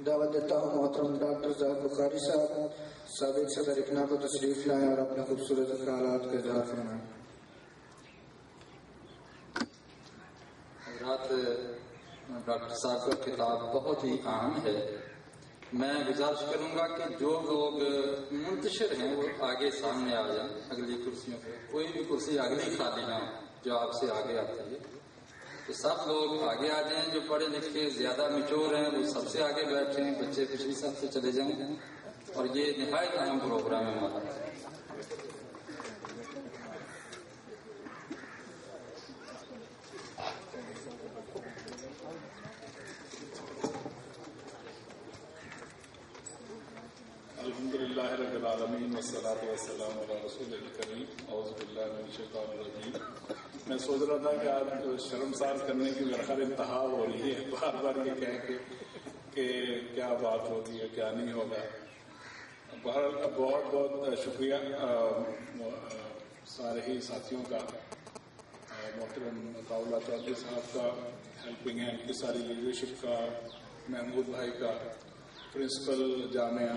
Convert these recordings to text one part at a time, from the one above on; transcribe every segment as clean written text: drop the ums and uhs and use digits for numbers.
دعوت دیتا ہوں محترم ڈاکٹر ظاہر بخاری صاحب سابق صدر اکنا کو تشریف لائیں اور اپنے خوبصورت خیالات کا اظہار فرمائیں. حضرات، ڈاکٹر صاحب کا خطاب بہت ہی اہم ہے. میں گزارش کروں گا کہ جو لوگ منتشر ہیں وہ آگے سامنے آ جائیں اگلی کرسیوں پہ. کوئی بھی کرسی اگلی خالی نہ جو آپ سے آگے آتی ہے تو سب لوگ آگے آ جائیں. جو پڑھے لکھے زیادہ میچور ہیں وہ سب سے آگے بیٹھیں، بچے پچھلی سب سے چلے جائیں. اور یہ نہایت اہم پروگرام ہے ہمارا. الحمدللہ رب العالمین والصلاۃ والسلام علی رسول الکریم. اعوذ باللہ من الشیطان الرجیم. میں سوچ رہا تھا کہ آج شرمسار کرنے کی میرا خیال انتہا ہو رہی ہے، بار بار یہ کہہ کے کہ کیا بات ہوگی اور کیا نہیں ہوگا. بہرحال بہت بہت شکریہ سارے ہی ساتھیوں کا، محترم عطاء اللہ چودھری صاحب کا، ہیلپنگ ہینڈ کی ساری لیڈرشپ کا، محمود بھائی کا، پرنسپل جامعہ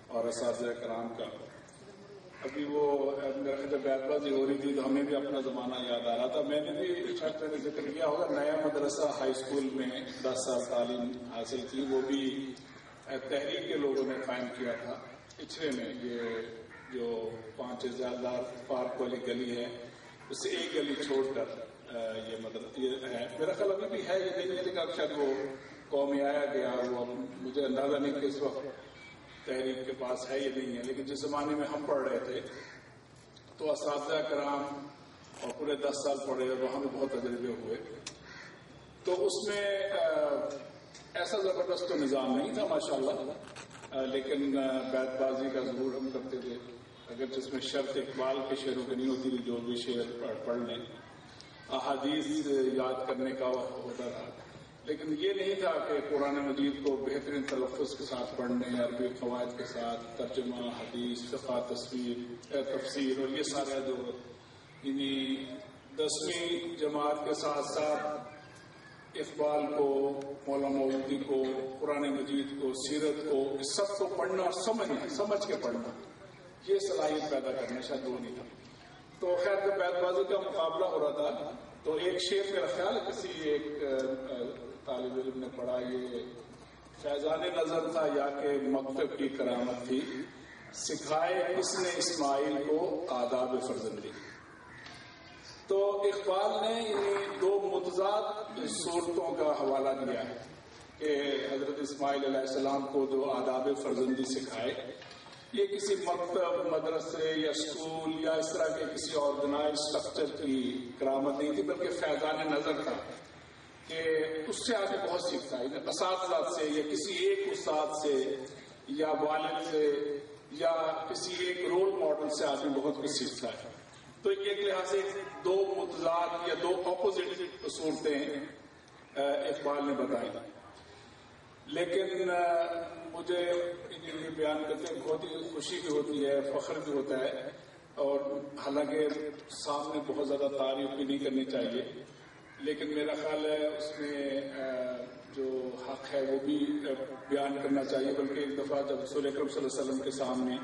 اور اساتذہ کرام کا. ابھی وہ جب بیت بازی ہو رہی تھی تو ہمیں بھی اپنا زمانہ یاد آ رہا تھا. میں نے بھی شاید میں نے ذکر کیا ہوگا، نیا مدرسہ ہائی اسکول میں 10 سال تعلیم حاصل کی، وہ بھی تحریک کے لوگوں نے قائم کیا تھا. پچھلے میں یہ جو 5 اعزازدار پارک والی گلی ہے اس سے ایک گلی چھوڑ کر یہ مدرسہ یہ ہے. میرا خیال ابھی بھی ہے، یہ نہیں ہے لیکن اب شاید وہ قومی آیا گیا. وہ مجھے اندازہ نہیں کہ اس وقت تحریک کے پاس ہے یہ نہیں ہے، لیکن جس زمانے میں ہم پڑھ رہے تھے تو اساتذہ کرام اور پورے 10 سال پڑھے اور وہاں بھی بہت تجربے ہوئے. تو اس میں ایسا زبردست تو نظام نہیں تھا ماشاءاللہ، لیکن بیت بازی کا ضرور ہم کرتے تھے. اگر جس میں شرط اقبال کے شعروں کی نہیں ہوتی تھی، جو بھی شعر پڑھ لیں، احادیث یاد کرنے کا ہوتا تھا. لیکن یہ نہیں تھا کہ قرآن مجید کو بہترین تلفظ کے ساتھ پڑھنے، عربی قواعد کے ساتھ ترجمہ، حدیث، فقہ، تفسیر اور یہ سارا جو یعنی 10ویں جماعت کے ساتھ ساتھ اقبال کو، مولانا مودودی کو، قرآن مجید کو، سیرت کو، اس سب کو پڑھنا اور سمجھ کے پڑھنا، یہ صلاحیت پیدا کرنا شاید وہ نہیں تھا. تو خیر جب بیت بازی کا مقابلہ ہو رہا تھا تو ایک شعر میرا خیال کسی ایک طالب علم نے پڑھا، یہ فیضان نظر تھا یا کہ مکتب کی کرامت تھی، سکھائے کس نے اسماعیل کو آداب فرزندی. تو اقبال نے انہیں 2 متضاد صورتوں کا حوالہ دیا ہے کہ حضرت اسماعیل علیہ السلام کو جو آداب فرزندی سکھائے، یہ کسی مکتب، مدرسے یا اسکول یا اس طرح کے کسی آرگنائز اسٹرکچر کی کرامت نہیں تھی، بلکہ فیضان نظر تھا کہ اس سے آگے بہت سیکھتا ہے. اساتذہ سے یا کسی ایک استاد سے یا والد سے یا کسی ایک رول ماڈل سے آدمی بہت کچھ سیکھتا ہے. تو ایک لحاظ سے 2 متضاد یا 2 اپوزٹ صورتیں اقبال نے بتائی. لیکن مجھے یہ بیان کرتے بہت ہی خوشی بھی ہوتی ہے، فخر بھی ہوتا ہے، اور حالانکہ سامنے بہت زیادہ تعریف بھی نہیں کرنی چاہیے، لیکن میرا خیال ہے اس میں جو حق ہے وہ بھی بیان کرنا چاہیے. بلکہ ایک دفعہ جب رسول اکرم صلی اللہ علیہ وسلم کے سامنے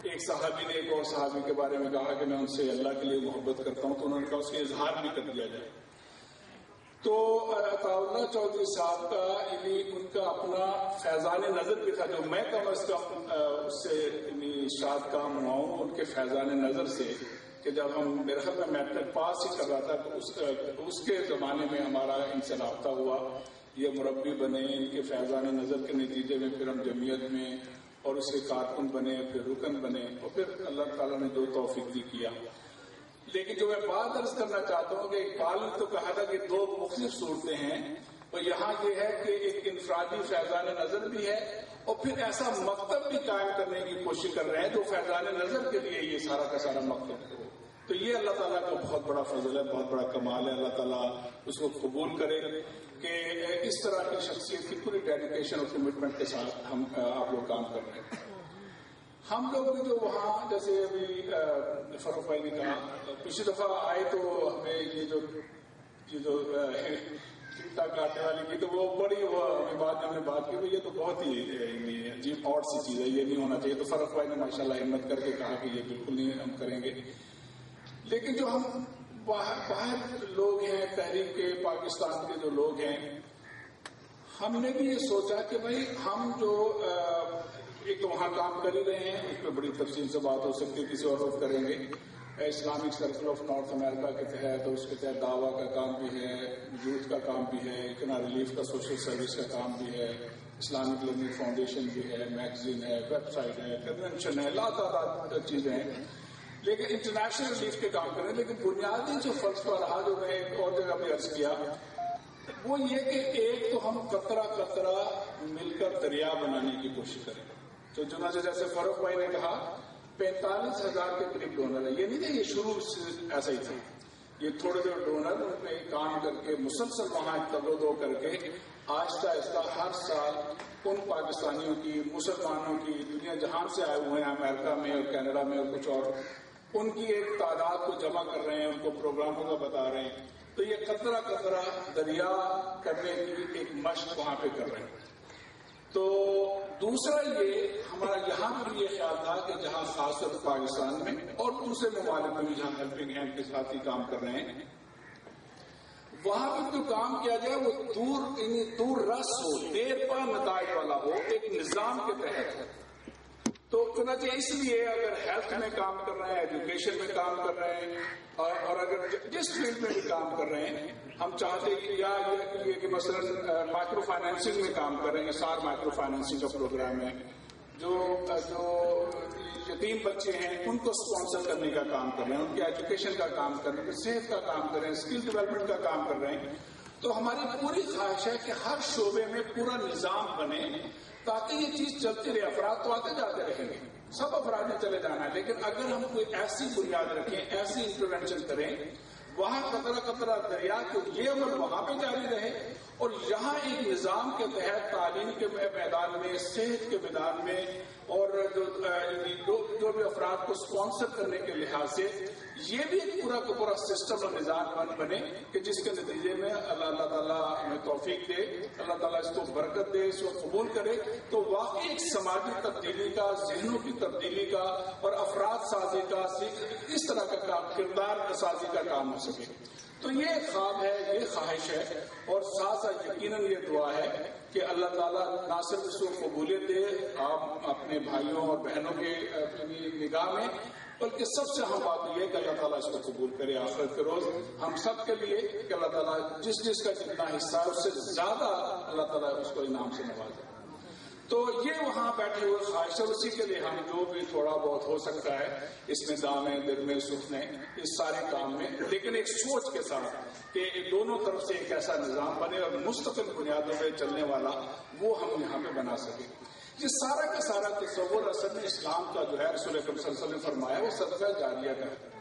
ایک صحابی نے ایک اور صحابی کے بارے میں کہا کہ میں ان سے اللہ کے لیے محبت کرتا ہوں، تو انہوں نے کہا اس کا اظہار بھی کر دیا جائے. تو عطاء اللہ چودھری صاحب کا ان کا اپنا فیضان نظر بھی تھا، جو میں کم از کم اس سے شاد کام ہوا ہوں ان کے فیضان نظر سے، کہ جب ہم میرے خیال میں میٹرک پاس ہی کر رہا تھا تو اس کے زمانے میں ہمارا ان سے رابطہ ہوا، یہ مربی بنے، ان کے فیضان نظر کے نتیجے میں پھر ہم جمعیت میں اور اس کے کارکن بنے، پھر رکن بنے، اور پھر اللہ تعالیٰ نے جو توفیق دی کیا. لیکن جو میں بات عرض کرنا چاہتا ہوں کہ اقبال نے تو کہا تھا کہ 2 مختلف صورتیں ہیں، اور یہاں یہ ہے کہ ایک انفرادی فیضان نظر بھی ہے اور پھر ایسا مکتب بھی قائم کرنے کی کوشش کر رہے ہیں جو فیضان نظر کے لیے یہ سارا کا سارا مکتب ہو. تو یہ اللہ تعالیٰ کا بہت بڑا فضل ہے، بہت بڑا کمال ہے. اللہ تعالیٰ اس کو قبول کرے کہ اس طرح کی شخصیت کی پوری ڈیڈیکیشن اور کمٹمنٹ کے ساتھ آپ لوگ کام کر رہے ہیں. ہم لوگ بھی جو وہاں جیسے ابھی فاروق بھائی نے کہا، پچھلی دفعہ آئے تو ہمیں یہ جو ٹک ٹاک کاٹنے والی کی، تو وہ بڑی وہ بعد میں ہم نے بات کی، یہ تو بہت ہی عجیب اور سی چیز ہے، یہ نہیں ہونا چاہیے. تو فرق بھائی نے ماشاءاللہ ہمت کر کے کہا کہ یہ بالکل نہیں ہم کریں گے. لیکن جو ہم باہر لوگ ہیں، تحریک کے پاکستان کے جو لوگ ہیں، ہم نے بھی یہ سوچا کہ بھائی ہم جو ایک تو وہاں کام کر ہی رہے ہیں، اس پہ بڑی تفصیل سے بات ہو سکتی ہے، کسی اور وقت کریں گے. اسلامک سرکل آف نارتھ امریکہ کے تحت، اس کے تحت دعویٰ کا کام بھی ہے، یوتھ کا کام بھی ہے، اکنا ریلیف کا سوشل سروس کا کام بھی ہے، اسلامک لرننگ فاؤنڈیشن بھی ہے، میگزین ہے، ویب سائٹ ہے، کنونشن ہے، لاتعداد چیزیں ہیں. لیکن انٹرنیشنل ریلیف کے کام کریں. لیکن بنیادی جو فلسفہ رہا، جو میں ایک اور جگہ پہ عرض کیا، وہ یہ کہ ایک تو ہم قطرہ قطرہ مل کر دریا بنانے کی کوشش کریں. تو چنانچہ جیسے فاروق بھائی نے کہا 45,000 کے قریب ڈونر ہے. یہ نہیں کہ یہ شروع سے ایسا ہی تھا، یہ تھوڑے جو ڈونر ان پہ کام کر کے مسلسل وہاں تبدو کر کے آہستہ آہستہ ہر سال ان پاکستانیوں کی، مسلمانوں کی، دنیا جہان سے آئے ہوئے ہیں، امریکہ میں اور کینیڈا میں اور کچھ اور، ان کی ایک تعداد کو جمع کر رہے ہیں، ان کو پروگراموں کا بتا رہے ہیں. تو یہ قطرہ قطرہ دریا کرنے کی ایک مشق وہاں پہ کر رہے ہیں. تو دوسرا یہ ہمارا یہاں پر یہ خیال تھا کہ جہاں خاص طور پر پاکستان میں اور دوسرے ممالک میں بھی جہاں ہیلپنگ ہینڈ کے ساتھ ہی کام کر رہے ہیں، وہاں پر جو کام کیا جائے وہ دور رس ہو، دیر پا نتائج والا ہو، ایک نظام کے تحت ہے. تو چنانچہ اس لیے اگر ہیلتھ میں کام کر رہے ہیں، ایجوکیشن میں کام کر رہے ہیں، اور اگر جس فیلڈ میں بھی کام کر رہے ہیں، ہم چاہتے ہیں یا یہ کہ مثلا مائکرو فائنینسنگ میں کام کر رہے ہیں. سار مائکرو فائنینسنگ کا پروگرام ہے، جو یتیم بچے ہیں ان کو اسپانسر کرنے کا کام کر رہے ہیں، ان کی ایجوکیشن کا کام کر رہے ہیں، صحت کا کام کر رہے ہیں، اسکل ڈیولپمنٹ کا کام کر رہے ہیں. تو ہماری پوری خواہش ہے کہ ہر شعبے میں پورا نظام بنے تاکہ یہ چیز چلتی رہے. افراد تو آتے جاتے رہیں گے، سب افراد نے چلے جانا ہے، لیکن اگر ہم کوئی ایسی بنیاد رکھیں، ایسی انٹروینشن کریں وہاں قطرہ قطرہ دریا کو یہ عمل وہاں پہ جاری رہے، اور یہاں ایک نظام کے تحت تعلیم کے میدان میں، صحت کے میدان میں، اور جو بھی افراد کو اسپانسر کرنے کے لحاظ سے یہ بھی ایک پورا کا پورا سسٹم اور نظام بنے کہ جس کے نتیجے میں اللہ تعالیٰ ہمیں توفیق دے، اللہ تعالیٰ اس کو برکت دے، اس کو قبول کرے. تو واقعی ایک سماجی تبدیلی کا، ذہنوں کی تبدیلی کا اور افراد سازی کا، اس طرح کا کام، کردار سازی کا کام ہو سکے. تو یہ خواب ہے، یہ خواہش ہے، اور ساتھ ساتھ یقیناً یہ دعا ہے کہ اللہ تعالیٰ نہ صرف اس کو قبولیت دے آپ اپنے بھائیوں اور بہنوں کے نگاہ میں، بلکہ سب سے اہم بات یہ ہے کہ اللہ تعالیٰ اس کو قبول کرے آخرت کے روز ہم سب کے لیے، کہ اللہ تعالیٰ جس کا جتنا حصہ ہے اس سے زیادہ اللہ تعالیٰ اس کو انعام سے نوازے. تو یہ وہاں بیٹھے ہوئے خواہش ہے، اسی کے لیے ہم جو بھی تھوڑا بہت ہو سکتا ہے اس میں دامیں دل میں سکھنے اس سارے کام میں، لیکن ایک سوچ کے ساتھ کہ دونوں طرف سے ایک ایسا نظام بنے اور مستقل بنیادوں پہ چلنے والا وہ ہم یہاں پہ بنا سکیں. یہ سارا کا سارا تصور اصل میں اسلام کا جو ہے رسول اکرم صلی اللہ علیہ وسلم نے فرمایا وہ صدقہ جاریہ کا ہے.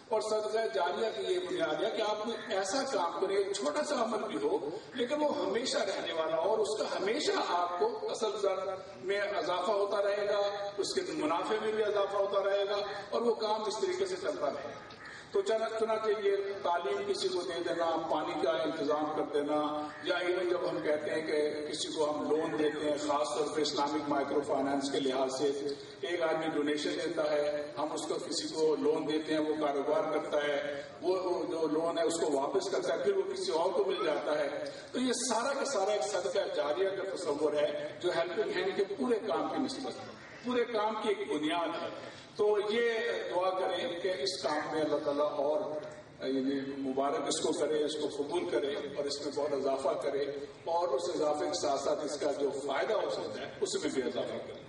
اور صدقہ جاریہ کی یہ بنیاد ہے کہ آپ کوئی ایسا کام کریں، ایک چھوٹا سا عمل بھی ہو لیکن وہ ہمیشہ رہنے والا ہو، اور اس کا ہمیشہ آپ کو اصل زر میں اضافہ ہوتا رہے گا، اس کے منافع میں بھی اضافہ ہوتا رہے گا، اور وہ کام اس طریقے سے چلتا رہے گا. تو چنانچہ یہ تعلیم کسی کو دے دینا، پانی کا انتظام کر دینا، یا ایون جب ہم کہتے ہیں کہ کسی کو ہم لون دیتے ہیں، خاص طور پہ اسلامک مائکرو فائنانس کے لحاظ سے، ایک آدمی ڈونیشن دیتا ہے، ہم اس کو کسی کو لون دیتے ہیں، وہ کاروبار کرتا ہے، وہ جو لون ہے اس کو واپس کرتا ہے، پھر وہ کسی اور کو مل جاتا ہے. تو یہ سارا کا سارا ایک صدقہ جاریہ کا تصور ہے جو ہیلپنگ ہینڈ کے پورے کام کی نسبت، پورے کام کی ایک بنیاد ہے. تو یہ دعا کریں کہ اس کام میں اللہ تعالیٰ اور مبارک اس کو کرے، اس کو قبول کرے، اور اس میں بہت اضافہ کرے، اور اس اضافے کے ساتھ ساتھ اس کا جو فائدہ ہو سکتا ہے اس میں بھی اضافہ کرے.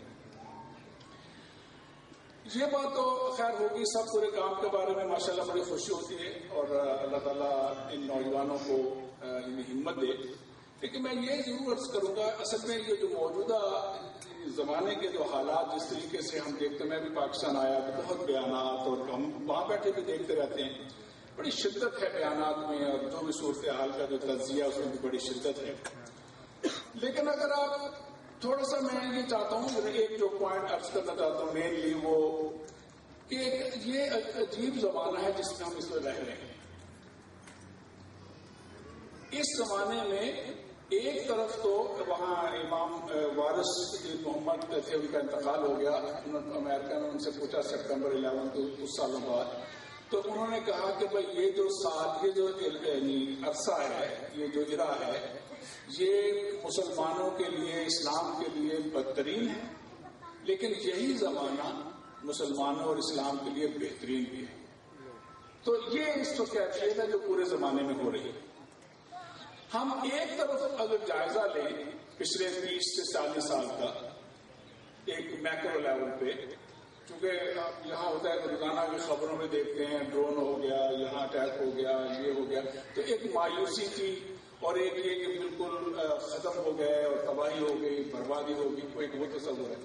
یہ بات تو خیر ہوگی، سب پورے کام کے بارے میں ماشاءاللہ بڑی خوشی ہوتی ہے، اور اللہ تعالیٰ ان نوجوانوں کو ہمت دے. لیکن میں یہ ضرور عرض کروں گا، اصل میں یہ جو موجودہ زمانے کے جو حالات جس طریقے سے ہم دیکھتے ہیں، میں بھی پاکستان آیا تو بہت بیانات، اور ہم وہاں بیٹھے بھی دیکھتے رہتے ہیں، بڑی شدت ہے بیانات میں، اور جو بھی صورتحال کا جو تجزیہ اس میں بھی بڑی شدت ہے. لیکن اگر آپ تھوڑا سا، میں یہ چاہتا ہوں ایک جو پوائنٹ عرض کرنا چاہتا ہوں مینلی وہ کہ یہ عجیب زمانہ ہے جس میں ہم اس میں رہ رہے ہیں. اس زمانے میں ایک طرف تو وہاں امام وارث محمد تھے، ان کا انتقال ہو گیا، امریکہ نے ان سے پوچھا سپٹمبر 11 تو کچھ سالوں بعد، تو انہوں نے کہا کہ بھائی یہ جو عرصہ ہے، یہ جو عرا ہے، یہ مسلمانوں کے لیے، اسلام کے لیے بدترین ہے، لیکن یہی زمانہ مسلمانوں اور اسلام کے لیے بہترین بھی ہے۔ تو یہ اس وقت کیفیت ہے جو پورے زمانے میں ہو رہی ہے۔ ہم ایک طرف اگر جائزہ لیں پچھلے 30 سے 40 سال کا ایک میکرو لیول پہ، چونکہ یہاں ہوتا ہے کہ روزانہ کی خبروں میں دیکھتے ہیں ڈرون ہو گیا، یہاں اٹیک ہو گیا، یہ ہو گیا، تو ایک مایوسی کی اور ایک یہ کہ بالکل ختم ہو گئے اور تباہی ہو گئی، بربادی ہو گئی، کوئی وہ تصور ہے۔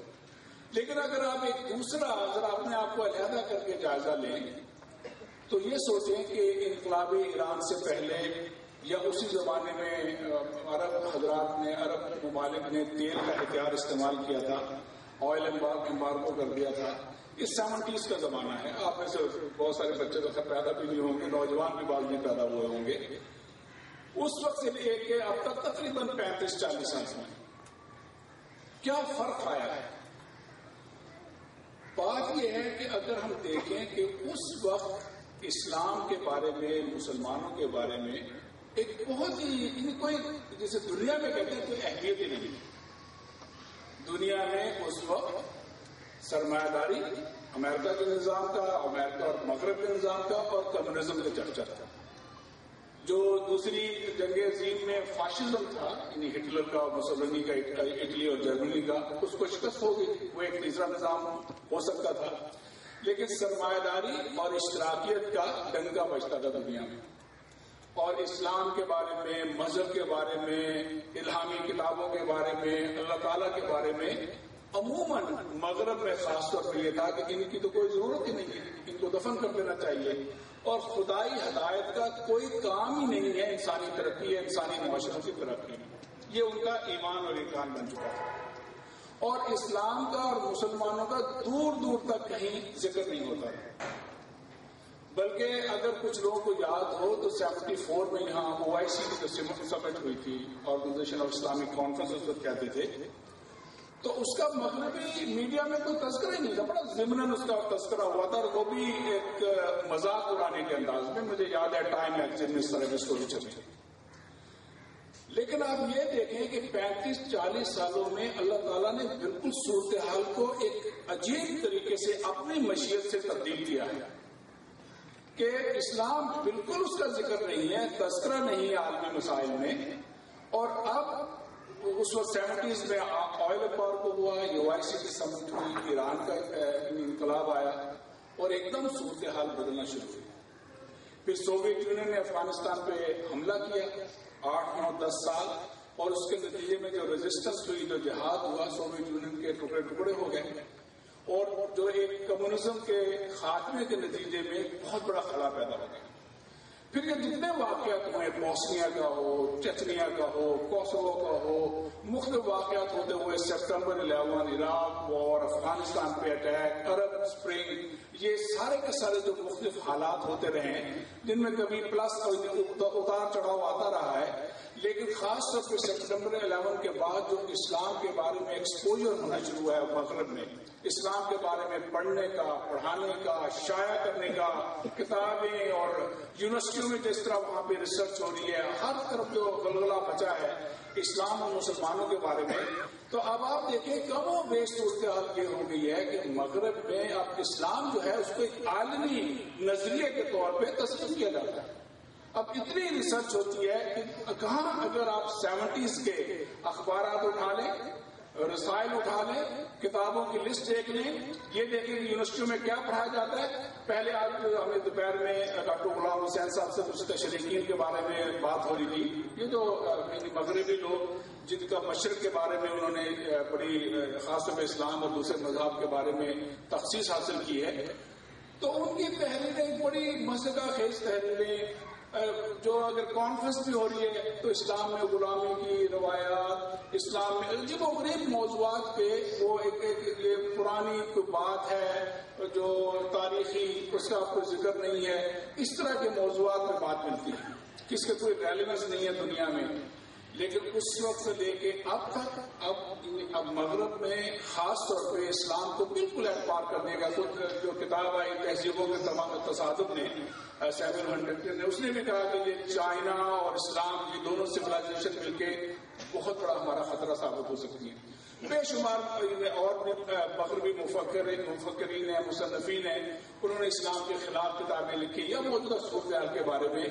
لیکن اگر آپ ایک دوسرا اگر اپنے آپ کو علیحدہ کر کے جائزہ لیں تو یہ سوچیں کہ انقلاب ایران سے پہلے یا اسی زمانے میں عرب حضرات نے، عرب ممالک نے تیل کا ہتھیار استعمال کیا تھا، آئل امبارگو کر دیا تھا۔ یہ 70s کا زمانہ ہے۔ آپ میں سے بہت سارے بچے تو پیدا بھی نہیں ہوں گے، نوجوان بھی بعد میں پیدا ہوئے ہوں گے۔ اس وقت سے لے کے اب تک تقریباً 35-40 سال میں کیا فرق آیا ہے؟ بات یہ ہے کہ اگر ہم دیکھیں کہ اس وقت اسلام کے بارے میں، مسلمانوں کے بارے میں ایک بہت ہی کوئی جیسے دنیا میں کہتے ہیں کوئی اہمیت ہی نہیں۔ دنیا میں اس وقت سرمایہ داری، امریکہ کے نظام کا، امریکہ اور مغرب کے نظام کا، اور کمیونزم کا چرچا تھا۔ جو دوسری جنگ عظیم میں فاشزم تھا، یعنی ہٹلر کا، مسولینی کا، اٹلی اور جرمنی کا، اس کو شکست ہو گئی، وہ ایک تیسرا نظام ہو سکتا تھا، لیکن سرمایہ داری اور اشتراکیت کا ڈنکا بجتا تھا دنیا میں۔ اور اسلام کے بارے میں، مذہب کے بارے میں، الہامی کتابوں کے بارے میں، اللہ تعالیٰ کے بارے میں عموماً مغرب میں خاص طور پر یہ تھا کہ ان کی تو کوئی ضرورت ہی نہیں ہے، ان کو دفن کر دینا چاہیے، اور خدائی ہدایت کا کوئی کام ہی نہیں ہے انسانی ترقی ہے، انسانی معاشروں کی ترقی، یہ ان کا ایمان اور ایمان بن چکا تھا۔ اور اسلام کا اور مسلمانوں کا دور دور تک کہیں ذکر نہیں ہوتا ہے۔ بلکہ اگر کچھ لوگوں کو یاد ہو تو 74 میں یہاں OIC کی جو سمٹ ہوئی تھی، آرگنائزیشن آف اسلامک کانفرنس اس کو کہتے تھے، تو اس کا مغربی میڈیا میں کوئی تذکرہ ہی نہیں تھا، بڑا ضمناً اس کا تذکرہ ہوا تھا، اور وہ بھی ایک مذاق اڑانے کے انداز میں۔ مجھے یاد ہے ٹائم میگزین میں اس طرح کی اسٹوری چلی۔ لیکن آپ یہ دیکھیں کہ 35-40 سالوں میں اللہ تعالیٰ نے بالکل صورتحال کو ایک عجیب طریقے سے اپنی مشیت سے تبدیل کیا ہے کہ اسلام بالکل اس کا ذکر نہیں ہے، تذکرہ نہیں ہے عالمی مسائل میں۔ اور اب اس وقت 70s میں آئل امبارگو ہوا، OIC کی سمٹ ہوئی، ایران کا انقلاب آیا، اور ایک دم صورتحال بدلنا شروع ہوئی۔ پھر سوویت یونین نے افغانستان پہ حملہ کیا 8-9-10 سال، اور اس کے نتیجے میں جو ریزسٹنس ہوئی، جو جہاد ہوا، سوویت یونین کے ٹکڑے ٹکڑے ہو گئے، اور جو ایک کمیونزم کے خاتمے کے نتیجے میں بہت بڑا خلا پیدا ہو گیا۔ پھر یہ جتنے واقعات ہوئے، بوسنیا کا ہو، چچنیا کا ہو، کوسوو کا ہو، مختلف واقعات ہوتے ہوئے سپٹمبر 11، عراق وار، افغانستان پہ اٹیک، عرب اسپرنگ، یہ سارے کے سارے جو مختلف حالات ہوتے رہے جن میں کبھی پلس اتار چڑھاؤ آتا رہا ہے، لیکن خاص طور پہ سپٹمبر 11 کے بعد جو اسلام کے بارے میں ایکسپوجر ہونا شروع ہوا ہے مغرب میں، اسلام کے بارے میں پڑھنے کا، پڑھانے کا، شائع کرنے کا، کتابیں اور یونیورسٹیوں میں جس طرح وہاں پہ ریسرچ ہو رہی ہے، ہر طرف جو غلغلہ مچا ہے اسلام اور مسلمانوں کے بارے میں، تو اب آپ دیکھیں کم و بیش صورتحال یہ ہو گئی ہے کہ مغرب میں اب اسلام جو ہے اس کو ایک عالمی نظریے کے طور پہ تسلیم کیا جاتا ہے۔ اب اتنی ریسرچ ہوتی ہے کہ کہاں اگر آپ 70s کے اخبارات اٹھا لیں، رسائل اٹھا لیں، کتابوں کی لسٹ دیکھ لیں، یہ دیکھیں کہ یونیورسٹیوں میں کیا پڑھایا جاتا ہے۔ پہلے آج ہمیں دوپہر میں ڈاکٹر غلام حسین صاحب سے کچھ تشریقین کے بارے میں بات ہو رہی تھی، یہ جو مغربی لوگ جن کا مشرق کے بارے میں انہوں نے بڑی خاص طور پہ اسلام اور دوسرے مذہب کے بارے میں تخصیص حاصل کی ہے، تو ان کی تحریریں بڑی مزیدار خیز تحریریں، جو اگر کانفرنس بھی ہو رہی ہے تو اسلام میں غلامی کی روایات، اسلام میں عجیب و غریب موضوعات پہ وہ ایک یہ پرانی کوئی بات ہے جو تاریخی، اس کا کوئی ذکر نہیں ہے، اس طرح کے موضوعات میں بات ملتی ہے۔ کہ اس کا کوئی ریلیونس نہیں ہے دنیا میں، لیکن اس وقت سے لے کے اب تک اب مغرب میں خاص طور پہ اسلام کو بالکل اعتبار کرنے کا خود جو کتاب آئی تہذیبوں کے تصادم نے 700 نے، اس نے بھی کہا کہ یہ چائنا اور اسلام یہ دونوں سویلائزیشن مل کے بہت بڑا ہمارا خطرہ ثابت ہو سکتی ہے. بے شمار اور مغربی مفکرین ہیں، مصنفین ہیں، انہوں نے اسلام کے خلاف کتابیں لکھی یا موجودہ صورتحال کے بارے میں،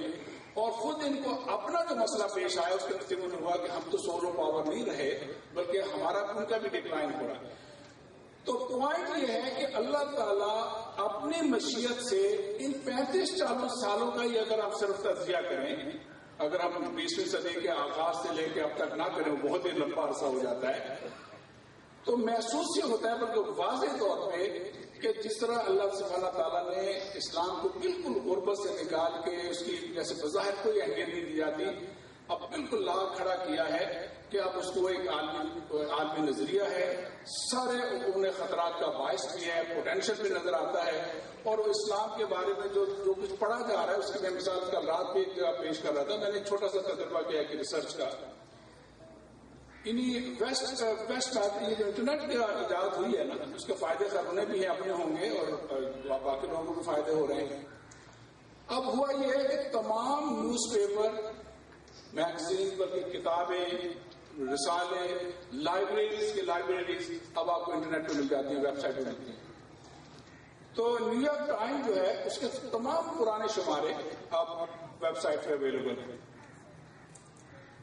اور خود ان کو اپنا جو مسئلہ پیش آیا اس کے نتیجے میں ہوا کہ ہم تو سولو پاور نہیں رہے بلکہ ہمارا ان کا بھی ڈکلائن ہو رہا ہے. تو پوائنٹ یہ ہے کہ اللہ تعالیٰ اپنی مشیت سے ان 35-40 سالوں کا ہی اگر آپ صرف تجزیہ کریں، اگر ہم 20ویں صدی کے آغاز سے لے کے اب تک نہ کریں، بہت ہی لمبا عرصہ ہو جاتا ہے، تو محسوس یہ ہوتا ہے بلکہ واضح طور پہ کہ جس طرح اللہ سبحانہ تعالیٰ نے اسلام کو بالکل غربت سے نکال کے اس کی جیسے بظاہر کوئی اہمیت نہیں دی جاتی، اب بالکل لا کھڑا کیا ہے کہ اب اس کو ایک عالمی نظریہ ہے، سارے انہیں خطرات کا باعث بھی ہے، پوٹینشیل بھی نظر آتا ہے، اور وہ اسلام کے بارے میں جو کچھ پڑھا جا رہا ہے اس کی میں مثال کل رات بھی ایک جگہ پیش کر رہا تھا. میں نے ایک چھوٹا سا تجربہ کیا کہ ریسرچ کا، ویسٹ یہ جو انٹرنیٹ کی ایجاد ہوئی ہے نا، اس کے فائدے انہیں بھی ہیں، اپنے ہوں گے اور باقی لوگوں کو بھی فائدے ہو رہے ہیں. اب ہوا یہ ہے کہ تمام نیوز پیپر، میگزین، بلکہ کتابیں، رسالے، لائبریریز اب آپ کو انٹرنیٹ پہ مل جاتی ہیں، ویب سائٹ پہ ملتی ہیں. تو نیو یارک ٹائم جو ہے اس کے تمام پرانے شمارے اب ویب سائٹ پہ اویلیبل ہیں.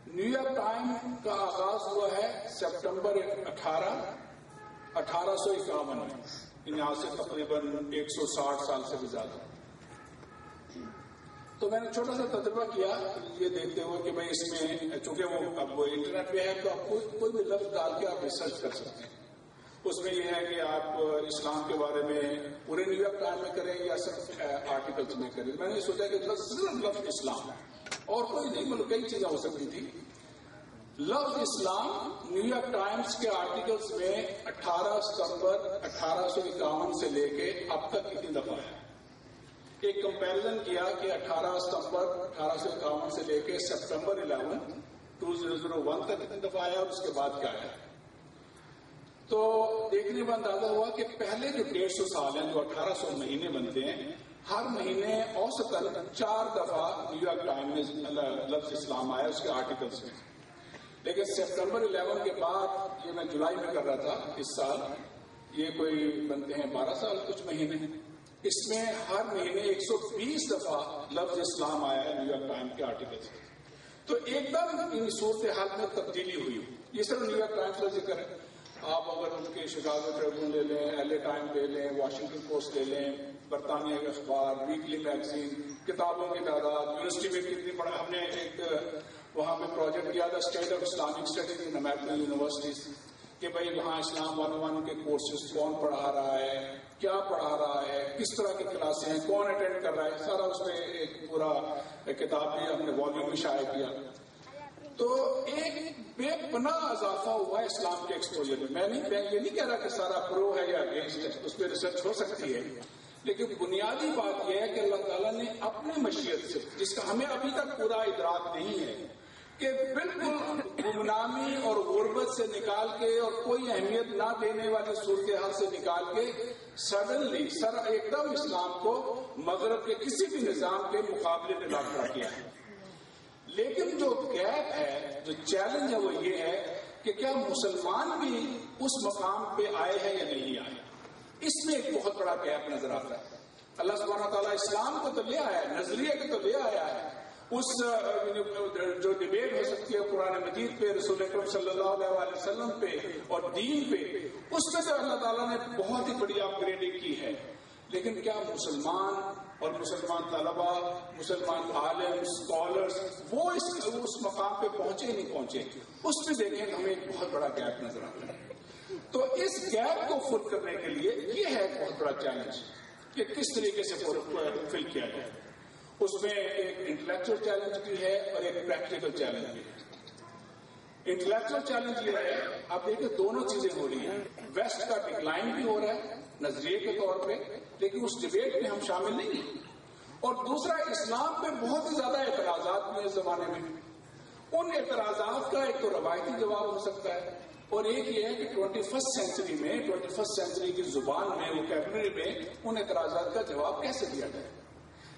نیو یارک ٹائم کا آغاز ہوا ہے سپٹمبر 1851 میں، یہاں سے تقریباً 160 سال سے بھی زیادہ. تو میں نے چھوٹا سا تجربہ کیا یہ دیکھتے ہوئے کہ بھائی اس میں چونکہ وہ اب انٹرنیٹ پہ ہے تو آپ کوئی بھی لفظ ڈال کے آپ ریسرچ کر سکتے ہیں. اس میں یہ ہے کہ آپ اسلام کے بارے میں پورے نیو یارک ٹائم میں کریں یا صرف آرٹیکلس میں کریں. میں نے سوچا کہ صرف لفظ اسلام اور کوئی نہیں، مطلب کئی چیزیں ہو سکتی تھی. لفظ اسلام نیو یارک ٹائمز کے آرٹیکلس میں 18 ستمبر 1851 سے لے کے اب تک کتنی دفعہ ہے. ایک کمپیرزن کیا کہ 18 ستمبر 1851 سے لے کے سپٹمبر 11 2001 تک کتنی دفعہ آیا اور اس کے بعد کیا ہے. تو دیکھنے میں اندازہ ہوا کہ پہلے جو 150 سال ہیں، جو 1800 مہینے بنتے ہیں، ہر مہینے اوسطاً 4 دفعہ نیو یارک ٹائم میں لفظ اسلام آیا اس کے آرٹیکلس میں. لیکن سپٹمبر 11 کے بعد، یہ میں جولائی میں کر رہا تھا اس سال، یہ کوئی بنتے ہیں 12 سال کچھ مہینے، اس میں ہر مہینے 120 دفعہ لفظ اسلام آیا ہے نیو یارک ٹائم کے آرٹیکلس میں. تو ایک دم ان صورتحال میں تبدیلی ہوئی. یہ صرف نیو یارک ٹائمز کا ذکر ہے. آپ اگر ان کے شکاگو ٹریبیون لے لیں، ایل اے ٹائم لے لیں، واشنگٹن پوسٹ لے لیں، برطانیہ کے اخبار، ویکلی میگزین، کتابوں کی تعداد، یونیورسٹی میں کتنی پڑھا. ہم نے ایک وہاں پہ پروجیکٹ کیا تھا state of Islamic studies in American universities, کہ بھائی وہاں اسلام 101 کے کورسز کون پڑھا رہا ہے، کیا پڑھا رہا ہے، کس طرح کی کلاسیں ہیں، کون اٹینڈ کر رہا ہے، سارا اس میں ایک پورا کتاب بھی ہم نے والیوم بھی شائع کیا. تو ایک بے پناہ اضافہ ہوا ہے اسلام کے ایکسپوجر میں. میں یہ نہیں کہہ رہا کہ سارا پرو ہے یا اگینسٹ ہے، اس پہ ریسرچ ہو سکتی ہے، لیکن بنیادی بات یہ ہے کہ اللہ تعالیٰ نے اپنی مشیت سے، جس کا ہمیں ابھی تک پورا ادراک نہیں ہے، کہ بالکل گمنامی اور غربت سے نکال کے اور کوئی اہمیت نہ دینے والی صورتحال سے نکال کے سڈنلی ایک دم اسلام کو مغرب کے کسی بھی نظام کے مقابلے میں لا کر کیا ہے. لیکن جو گیپ ہے، جو چیلنج ہے، وہ یہ ہے کہ کیا مسلمان بھی اس مقام پہ آئے ہیں یا نہیں آئے. اس میں ایک بہت بڑا گیپ نظر آتا ہے. اللہ سبحانہ تعالیٰ اسلام کو تو لے آیا ہے، نظریے کو تو لے آیا ہے، اس جو ڈبیٹ ہو سکتی ہے قرآن مجید پہ، رسول اکرم صلی اللہ علیہ وسلم پہ اور دین پہ، اس میں تو اللہ تعالیٰ نے بہت ہی بڑی اپ گریڈنگ کی ہے. لیکن کیا مسلمان اور مسلمان طلبا، مسلمان عالم، اسکالرس وہ اس مقام پہ پہنچے نہیں پہنچے، اس میں دیکھیں ہمیں ایک بہت بڑا گیپ نظر آتا ہے. تو اس گیپ کو فل کرنے کے لیے یہ ہے ایک بہت بڑا چیلنج کہ کس طریقے سے فل کیا جائے. اس میں ایک انٹلیکچوئل چیلنج بھی ہے اور ایک پریکٹیکل چیلنج بھی ہے. انٹلیکچوئل چیلنج یہ ہے، آپ دیکھیں دونوں چیزیں ہو رہی ہیں. ویسٹ کا ڈکلائن بھی ہو رہا ہے نظریے کے طور پہ، لیکن اس ڈبیٹ میں ہم شامل نہیں ہیں. اور دوسرا اسلام پہ بہت ہی زیادہ اعتراضات ہوئے اس زمانے میں. ان اعتراضات کا ایک تو روایتی جواب ہو سکتا ہے اور ایک یہ ہے کہ 21 سینچری میں 21 سینچری کی زبان میں ووکیبلری میں ان اعتراضات کا جواب کیسے دیا جائے.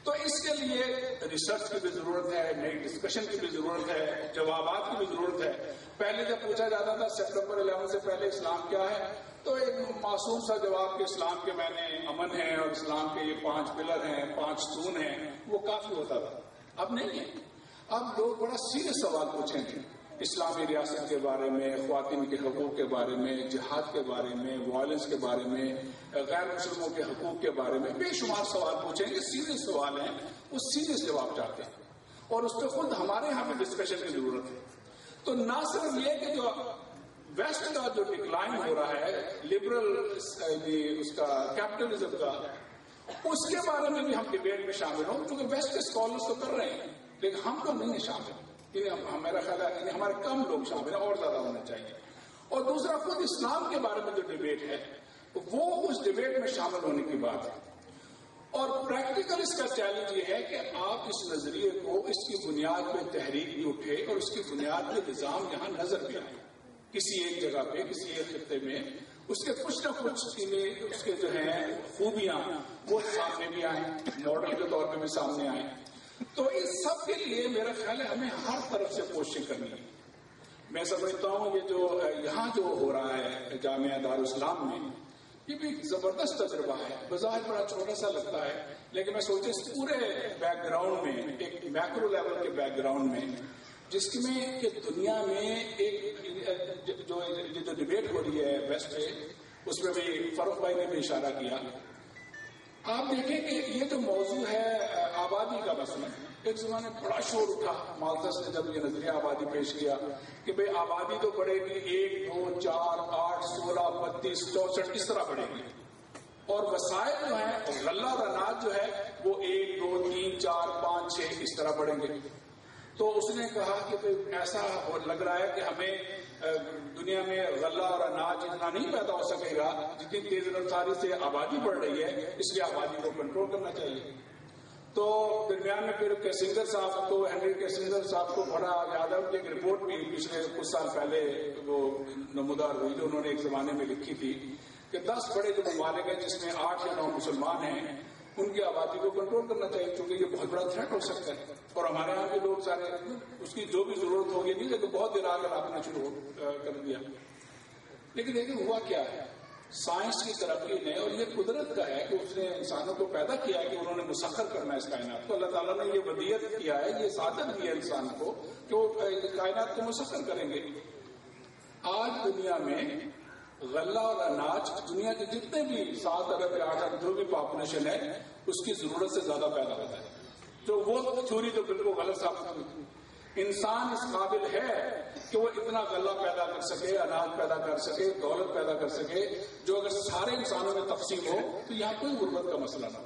تو اس کے لیے ریسرچ کی بھی ضرورت ہے, نئی ڈسکشن کی بھی ضرورت ہے, جوابات کی بھی ضرورت ہے. پہلے جب پوچھا جاتا تھا سپٹمبر 11 سے پہلے اسلام کیا ہے, تو ایک معصوم سا جواب کہ اسلام کے معنی امن ہے اور اسلام کے یہ 5 پلر ہیں, 5 ستون ہیں, وہ کافی ہوتا تھا. اب نہیں ہے. اب لوگ بڑا سیریس سوال پوچھیں گے اسلامی ریاست کے بارے میں, خواتین کے حقوق کے بارے میں, جہاد کے بارے میں, وائلنس کے بارے میں, غیر مسلموں کے حقوق کے بارے میں بے شمار سوال پوچھیں گے. سیریس سوال ہیں, وہ سیریس جواب چاہتے ہیں اور اس پہ خود ہمارے یہاں پہ ڈسکشن کی ضرورت ہے. تو نہ صرف یہ کہ جو ویسٹ کا جو ڈکلائن ہو رہا ہے لبرل اس کا کیپٹلزم کا, اس کے بارے میں بھی ہم ڈبیٹ میں شامل ہوں, کیونکہ ویسٹ کے اسکالرس تو کر رہے ہیں لیکن ہم لوگ نہیں ہیں شامل. میرا خیال ہے ہمارے کم لوگ شامل ہیں, اور زیادہ ہونا چاہیے. اور دوسرا خود اسلام کے بارے میں جو ڈبیٹ ہے وہ اس ڈبیٹ میں شامل ہونے کی بات ہے. اور پریکٹیکل اس کا چیلنج یہ ہے کہ آپ اس نظریے کو اس کی بنیاد پہ تحریک بھی اٹھے اور اس کی بنیاد پہ نظام یہاں نظر بھی آئے کسی ایک جگہ پہ, کسی ایک خطے میں. اس کے کچھ نہ کچھ اس کے جو ہیں خوبیاں وہ سامنے بھی آئیں, ماڈل کے طور پہ بھی سامنے آئیں. تو اس سب کے لیے میرا خیال ہے ہمیں ہر طرف سے کوشش کرنی ہے. میں سمجھتا ہوں یہ جو یہاں جو ہو رہا ہے جامعہ دارالاسلام میں, یہ بھی ایک زبردست تجربہ ہے. بظاہر بڑا چھوٹا سا لگتا ہے لیکن میں سوچتا اس پورے بیک گراؤنڈ میں, ایک میکرو لیول کے بیک گراؤنڈ میں, جس میں کہ دنیا میں ایک جو ڈبیٹ ہو رہی ہے ویسٹ پہ, اس میں بھی فاروق بھائی نے بھی اشارہ کیا. آپ دیکھیں کہ یہ جو موضوع ہے آبادی کا مسئلہ, ایک زمانے بڑا شور اٹھا مالتھس نے جب یہ نظریہ آبادی پیش کیا کہ بھئی آبادی تو بڑھے گی 1, 2, 4, 8, 16, 32, 64 اس طرح بڑھے گی, اور وسائل جو ہیں غلہ اور اناج جو ہے وہ 1, 2, 3, 4, 5, 6 اس طرح بڑھیں گے. تو اس نے کہا کہ ایسا لگ رہا ہے کہ ہمیں دنیا میں غلہ اور اناج اتنا نہیں پیدا ہو سکے گا جتنی تیز رفتاری سے آبادی بڑھ رہی ہے, اس لیے آبادی کو کنٹرول کرنا چاہیے. تو درمیان میں پھر کیسنجر صاحب کو, ہینری کیسنجر صاحب کو بڑا یاد ہے, ان کی ایک رپورٹ بھی پچھلے کچھ سال پہلے وہ نمودار ہوئی جو انہوں نے ایک زمانے میں لکھی تھی کہ 10 بڑے جو ممالک ہیں جس میں 8 یا 9 مسلمان ہیں, ان کی آبادی کو کنٹرول کرنا چاہیے کیونکہ یہ بہت بڑا تھریٹ ہو سکتا ہے. اور ہمارے یہاں کے لوگ سارے اس کی جو بھی ضرورت ہوگی نہیں, لیکن بہت دیر آ کر آپ نے شروع کر دیا. لیکن دیکھیں ہوا کیا ہے, سائنس کی ترقی نے, اور یہ قدرت کا ہے کہ اس نے انسانوں کو پیدا کیا ہے کہ انہوں نے مسخر کرنا ہے اس کائنات کو. اللہ تعالیٰ نے یہ ودیت کیا ہے, یہ سعادت دی ہے انسان کو کہ وہ کائنات کو مسخر کریں گے. آج دنیا میں غلہ اور اناج دنیا کے جتنے بھی 7 ارب یا 8 ارب جو بھی پاپولیشن ہے اس کی ضرورت سے زیادہ پیدا ہوتا ہے. تو وہ تھیوری تو بالکل غلط ثابت ہوئی. انسان اس قابل ہے کہ وہ اتنا غلہ پیدا کر سکے, اناج پیدا کر سکے, دولت پیدا کر سکے جو اگر سارے انسانوں میں تقسیم ہو تو یہاں کوئی غربت کا مسئلہ نہ ہو.